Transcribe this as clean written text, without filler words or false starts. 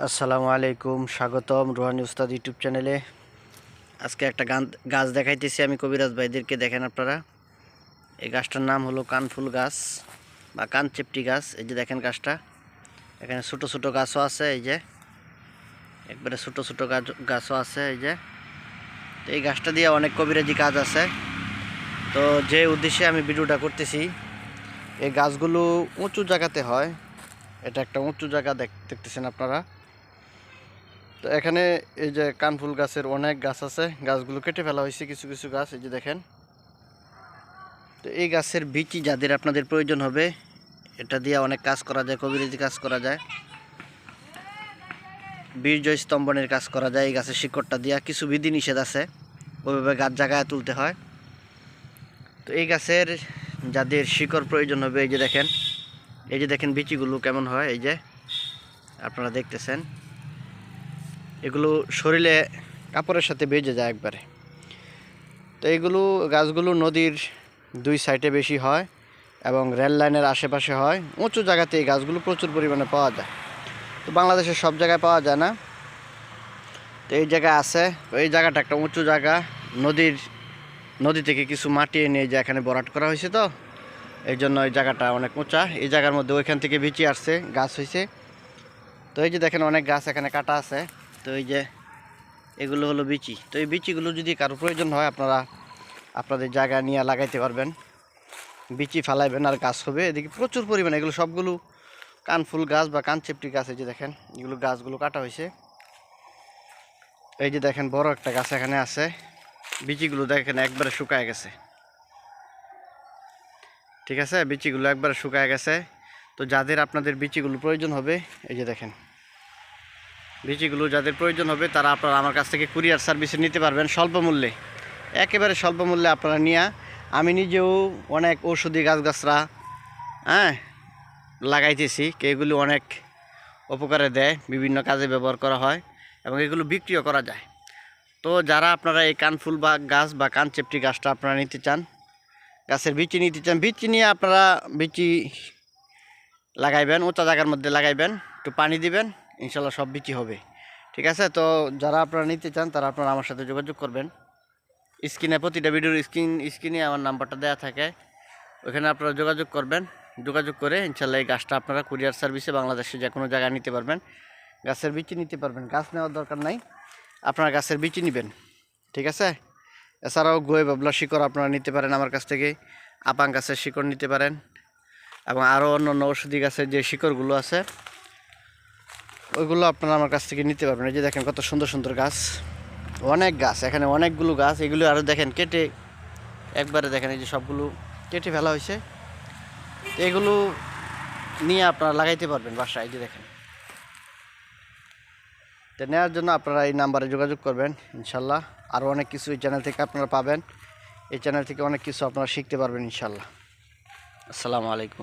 আসসালামু আলাইকুম, স্বাগতম রুহানি উস্তাদ ইউটিউব চ্যানেলে। আজকে একটা গাছ দেখাইতেছি আমি কবিরাজ ভাইদেরকে। দেখেন আপনারা, এই গাছটার নাম হলো কানফুল গাছ বা কানচেপটি গাছ। এই যে দেখেন গাছটা, এখানে ছোট ছোট গাছও আছে, এই যে একবারে ছোট ছোট গাছও আছে। এই যে, তো এই গাছটা দিয়ে অনেক কবিরাজি কাজ আছে। তো যে উদ্দেশ্যে আমি ভিডিওটা করতেছি, এই গাছগুলো উঁচু জায়গাতে হয়। এটা একটা উঁচু জায়গা দেখতেছেন আপনারা। তো এখানে এই যে কানফুল গাছের অনেক গাছ আছে, গাছগুলো কেটে ফেলা হয়েছে কিছু কিছু গাছ, এই যে দেখেন। তো এই গাছের বীচি যাদের আপনাদের প্রয়োজন হবে, এটা দিয়ে অনেক কাজ করা যায়, কবিরাজি কাজ করা যায়, বীর্য স্তম্ভনের কাজ করা যায়। এই গাছের শিকড়টা দিয়া কিছু বিধি নিষেধ আছে, ওইভাবে গাছ জায়গায় তুলতে হয়। তো এই গাছের যাদের শিকড় প্রয়োজন হবে, এই যে দেখেন, এই যে দেখেন বীচিগুলো কেমন হয়, এই যে আপনারা দেখতেছেন। এগুলো শরীরে কাপড়ের সাথে বেজে যায় একবারে। তো এইগুলো গাছগুলো নদীর দুই সাইডে বেশি হয় এবং রেল লাইনের আশেপাশে হয়। উঁচু জায়গাতে এই গাছগুলো প্রচুর পরিমাণে পাওয়া যায়। তো বাংলাদেশের সব জায়গায় পাওয়া যায় না, তো এই জায়গায় আছে। এই জায়গাটা একটা উঁচু জায়গা, নদী থেকে কিছু মাটি এনে যে এখানে ভরাট করা হয়েছে, তো এই জন্য এই জায়গাটা অনেক উঁচা। এই জায়গার মধ্যে ওইখান থেকে বিচি আসছে, গাছ হয়েছে। তো এই যে দেখেন অনেক গাছ এখানে কাটা আছে। তো এই যে এগুলো হলো বিচি। তো এই বিচিগুলো যদি কারো প্রয়োজন হয়, আপনারা আপনাদের জায়গা নিয়ে লাগাইতে পারবেন। বিচি ফালাইবেন আর গাছ হবে। এদিকে প্রচুর পরিমাণে এগুলো সবগুলো কানফুল গাছ বা কানচেপটি গাছ। এই যে দেখেন, এগুলো গাছগুলো কাটা হয়েছে। এই যে দেখেন বড় একটা গাছ এখানে আছে, বিচিগুলো দেখেন একবারে শুকায় গেছে। ঠিক আছে, বিচিগুলো একবারে শুকায় গেছে। তো যাদের আপনাদের বিচিগুলো প্রয়োজন হবে, এই যে দেখেন বিচিগুলো যাদের প্রয়োজন হবে, তারা আপনারা আমার কাছ থেকে কুরিয়ার সার্ভিসে নিতে পারবেন স্বল্প মূল্যে, একেবারে স্বল্প মূল্যে আপনারা নিয়ে। আমি নিজেও অনেক ঔষধি গাছগাছরা লাগাইতেছি, এগুলো অনেক উপকারে দেয়, বিভিন্ন কাজে ব্যবহার করা হয় এবং এগুলো বিক্রিও করা যায়। তো যারা আপনারা এই কানফুল বা গাছ বা কানচেপটি গাছটা আপনারা নিতে চান, গাছের বিচি নিতে চান, বিচি নিয়ে আপনারা বিচি লাগাইবেন, উঁচা জায়গার মধ্যে লাগাইবেন, একটু পানি দিবেন, ইনশাল্লাহ সব বিচি হবে। ঠিক আছে, তো যারা আপনারা নিতে চান তারা আপনারা আমার সাথে যোগাযোগ করবেন। স্ক্রিনে, প্রতিটা ভিডিওর স্ক্রিনে আমার নাম্বারটা দেওয়া থাকে, ওখানে আপনারা যোগাযোগ করবেন। যোগাযোগ করে ইনশাল্লাহ এই গাছটা আপনারা কুরিয়ার সার্ভিসে বাংলাদেশে যে কোনো জায়গায় নিতে পারবেন, গাছের বিচি নিতে পারবেন। গাছ নেওয়ার দরকার নাই, আপনারা গাছের বিচি নেবেন। ঠিক আছে, এছাড়াও গোয়ে বাবলা শিকড় আপনারা নিতে পারেন আমার কাছ থেকে, আপাং গাছের শিকড় নিতে পারেন এবং আরও অন্য অন্য ঔষধি গাছের যে শিকড়গুলো আছে ওইগুলো আপনারা আমার কাছ থেকে নিতে পারবেন। এই যে দেখেন কত সুন্দর সুন্দর গাছ, অনেক গাছ এখানে, অনেকগুলো গাছ। এগুলো আরও দেখেন কেটে একবারে দেখেন, এই যে সবগুলো কেটে ফেলা হয়েছে। এগুলো নিয়ে আপনারা লাগাইতে পারবেন বাসায়। এই যে দেখেন, তো নেওয়ার জন্য আপনারা এই নাম্বারে যোগাযোগ করবেন ইনশাল্লাহ। আরও অনেক কিছু এই চ্যানেল থেকে আপনারা পাবেন, এই চ্যানেল থেকে অনেক কিছু আপনারা শিখতে পারবেন ইনশাল্লাহ। আসসালামু আলাইকুম।